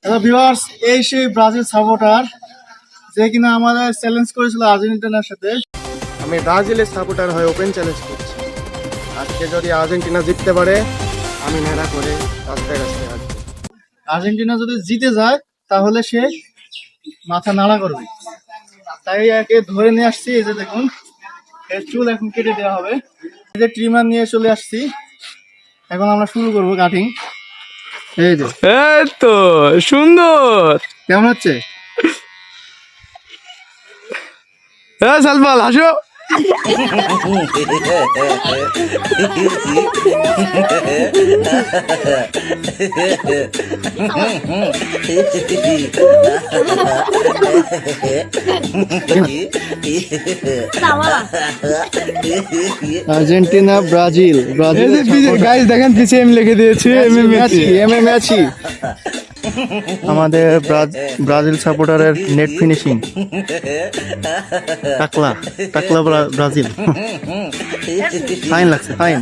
Hello viewers, এই সেই Brazil supporter যে কিনা আমাদের চ্যালেঞ্জ করেছিল আর্জেন্টিনার সাথে। আমি ব্রাজিলের সাপোর্টার হয়ে ওপেন চ্যালেঞ্জ করছি। আজকে যদি আর্জেন্টিনা জিততে পারে আমি নেড়া করে রাস্তায় রাস্তায় আসবো। আর্জেন্টিনা যদি জিতে যায় তাহলে সে মাথা নাড়া করবে। তাই একে ধরে নিয়ে আসছি। এই যে দেখুন, এর চুল এখন কেটে দেওয়া হবে। এই যে ট্রিমার নিয়ে চলে আসছি, এখন আমরা শুরু করবো কাটিং। এই যে এই তো সুন্দর। কেমন হচ্ছে? সালমান হাসো। আর্জেন্টিনা ব্রাজিল গাইস দেখেন পিছে এম লিখে দিয়েছে মেসি। আমাদের ব্রাজিল সাপোর্টারের নেট ফিনিশিং টাকলা টাকলা ব্রাজিল। ফাইন লাগছে, ফাইন।